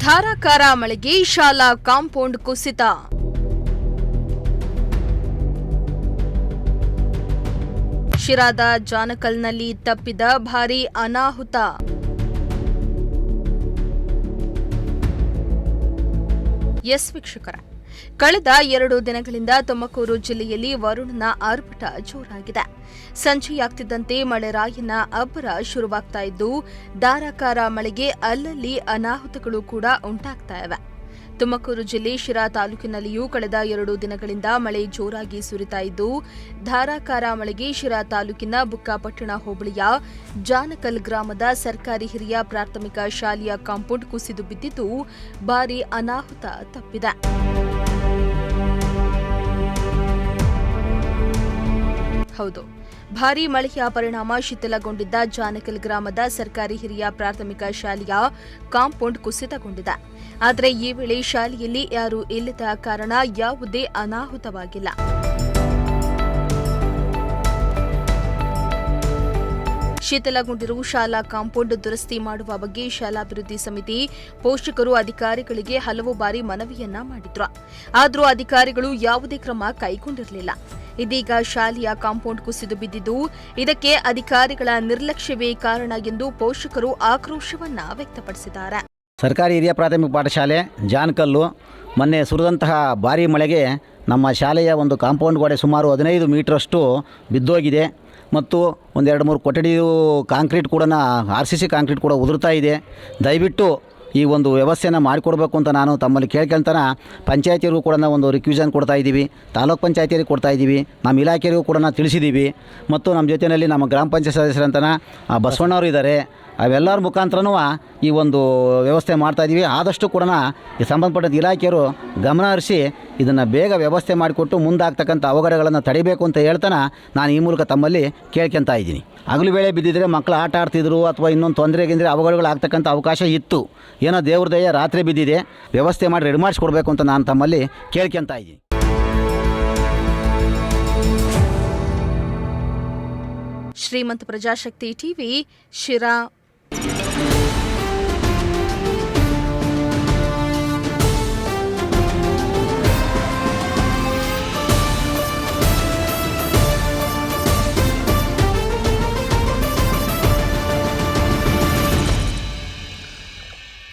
ಧಾರಾಕಾರ ಮಳೆಗೆ ಶಾಲಾ ಕಾಂಪೌಂಡ್ ಕುಸಿತ. ಶಿರಾದ ಜಾನಕಲ್ನಲ್ಲಿ ತಪ್ಪಿದ ಭಾರೀ ಅನಾಹುತ. ಎಸ್ ವೀಕ್ಷಕರ, ಕಳೆದ 2 ದಿನಗಳಿಂದ ತುಮಕೂರು ಜಿಲ್ಲೆಯಲ್ಲಿ ವರುಣನ ಆರ್ಭಟ ಜೋರಾಗಿದೆ. ಸಂಜೆಯಾಗ್ತಿದ್ದಂತೆ ಮಳೆರಾಯನ ಅಬ್ಬರ ಶುರುವಾಗ್ತಾ ಇದ್ದು, ಧಾರಾಕಾರ ಮಳೆಗೆ ಅಲ್ಲಲ್ಲಿ ಅನಾಹುತಗಳು ಕೂಡ ಉಂಟಾಗ್ತಾ ಇವೆ. ತುಮಕೂರು ಜಿಲ್ಲೆ ಶಿರಾ ತಾಲೂಕಿನಲ್ಲಿಯೂ ಕಳೆದ 2 ದಿನಗಳಿಂದ ಮಳೆ ಜೋರಾಗಿ ಸುರಿತಾ ಇದ್ದು, ಧಾರಾಕಾರ ಮಳೆಗೆ ಶಿರಾ ತಾಲೂಕಿನ ಬುಕ್ಕಾಪಟ್ಟಣ ಹೋಬಳಿಯ ಜಾನಕಲ್ ಗ್ರಾಮದ ಸರ್ಕಾರಿ ಹಿರಿಯ ಪ್ರಾಥಮಿಕ ಶಾಲೆಯ ಕಾಂಪೌಂಡ್ ಕುಸಿದು ಬಿದ್ದಿದ್ದು ಭಾರೀ ಅನಾಹುತ ತಪ್ಪಿದೆ. ಹೌದು, ಭಾರೀ ಮಳೆಯ ಪರಿಣಾಮ ಶಿಥಿಲಗೊಂಡಿದ್ದ ಜಾನಕಲ್ ಗ್ರಾಮದ ಸರ್ಕಾರಿ ಹಿರಿಯ ಪ್ರಾಥಮಿಕ ಶಾಲೆಯ ಕಾಂಪೌಂಡ್ ಕುಸಿತಗೊಂಡಿದೆ. ಆದರೆ ಈ ವೇಳೆ ಶಾಲೆಯಲ್ಲಿ ಯಾರೂ ಇಲ್ಲದ ಕಾರಣ ಯಾವುದೇ ಅನಾಹುತವಾಗಿಲ್ಲ. ಶಿಥಿಲಗೊಂಡಿರುವ ಶಾಲಾ ಕಾಂಪೌಂಡ್ ದುರಸ್ತಿ ಮಾಡುವ ಬಗ್ಗೆ ಶಾಲಾಭಿವೃದ್ಧಿ ಸಮಿತಿ ಪೋಷಕರು ಅಧಿಕಾರಿಗಳಿಗೆ ಹಲವು ಬಾರಿ ಮನವಿಯನ್ನ ಮಾಡಿದ್ರು. ಆದರೂ ಅಧಿಕಾರಿಗಳು ಯಾವುದೇ ಕ್ರಮ ಕೈಗೊಂಡಿರಲಿಲ್ಲ. ಇದೀಗ ಶಾಲೆಯ ಕಾಂಪೌಂಡ್ ಕುಸಿದು ಬಿದ್ದಿದ್ದು, ಇದಕ್ಕೆ ಅಧಿಕಾರಿಗಳ ನಿರ್ಲಕ್ಷ್ಯವೇ ಕಾರಣ ಎಂದು ಪೋಷಕರು ಆಕ್ರೋಶವನ್ನ ವ್ಯಕ್ತಪಡಿಸಿದ್ದಾರೆ. ಸರ್ಕಾರಿ ಹಿರಿಯ ಪ್ರಾಥಮಿಕ ಪಾಠಶಾಲೆ ಜಾನಕಲ್ಲು ಮೊನ್ನೆ ಸುರಿದಂತಹ ಭಾರೀ ಮಳೆಗೆ ನಮ್ಮ ಶಾಲೆಯ ಒಂದು ಕಾಂಪೌಂಡ್ ಗೋಡೆ ಸುಮಾರು 15 ಮೀಟರಷ್ಟು ಬಿದ್ದೋಗಿದೆ ಮತ್ತು 1-2-3 ಕೊಠಡಿಯು ಕಾಂಕ್ರೀಟ್ ಕೂಡ RCC ಕಾಂಕ್ರೀಟ್ ಕೂಡ ಉದುರ್ತಾ ಇದೆ. ದಯವಿಟ್ಟು ಈ ಒಂದು ವ್ಯವಸ್ಥೆಯನ್ನು ಮಾಡಿಕೊಡ್ಬೇಕು ಅಂತ ನಾನು ತಮ್ಮಲ್ಲಿ ಕೇಳ್ಕೊಳ್ತಾನೆ ಪಂಚಾಯತಿಯರಿಗೂ ಕೂಡ ಒಂದು ರಿಕ್ವಿಷನ್ ಕೊಡ್ತಾ ಇದ್ದೀವಿ, ತಾಲೂಕ್ ಪಂಚಾಯತಿಯರಿಗೆ ಕೊಡ್ತಾ ಇದ್ದೀವಿ, ನಮ್ಮ ಇಲಾಖೆಯರಿಗೂ ಕೂಡ ತಿಳಿಸಿದ್ದೀವಿ. ಮತ್ತು ನಮ್ಮ ಜೊತೆಯಲ್ಲಿ ನಮ್ಮ ಗ್ರಾಮ ಪಂಚಾಯತ್ ಸದಸ್ಯರಂತನ ಬಸವಣ್ಣವರು ಇದ್ದಾರೆ. ಅವೆಲ್ಲರ ಮುಖಾಂತರನೂ ಈ ಒಂದು ವ್ಯವಸ್ಥೆ ಮಾಡ್ತಾಯಿದ್ದೀವಿ. ಆದಷ್ಟು ಕೂಡ ಈ ಸಂಬಂಧಪಟ್ಟ ಇಲಾಖೆಯವರು ಗಮನ ಹರಿಸಿ ಇದನ್ನು ಬೇಗ ವ್ಯವಸ್ಥೆ ಮಾಡಿಕೊಟ್ಟು ಮುಂದಾಗ್ತಕ್ಕಂಥ ಅವಘಡಗಳನ್ನು ತಡಿಬೇಕು ಅಂತ ಹೇಳ್ತಾನೆ ನಾನು ಈ ಮೂಲಕ ತಮ್ಮಲ್ಲಿ ಕೇಳ್ಕೊತಾ ಇದ್ದೀನಿ. ಹಗಲು ವೇಳೆ ಬಿದ್ದಿದ್ರೆ ಮಕ್ಕಳು ಆಟ ಆಡ್ತಿದ್ರು ಅಥವಾ ಇನ್ನೊಂದು ತೊಂದರೆಗಿಂದರೆ ಅವಘಡಗಳಾಗ್ತಕ್ಕಂಥ ಅವಕಾಶ ಇತ್ತು. ಏನೋ ದೇವ್ರ ದಯ ರಾತ್ರಿ ಬಿದ್ದಿದೆ, ವ್ಯವಸ್ಥೆ ಮಾಡಿ ರೆಡಿ ಮಾಡಿಸ್ಕೊಡ್ಬೇಕು ಅಂತ ನಾನು ತಮ್ಮಲ್ಲಿ ಕೇಳ್ಕೊತಾ ಇದ್ದೀನಿ. ಶ್ರೀಮಂತ ಪ್ರಜಾಶಕ್ತಿ ಟಿವಿ, ಶಿರಾ.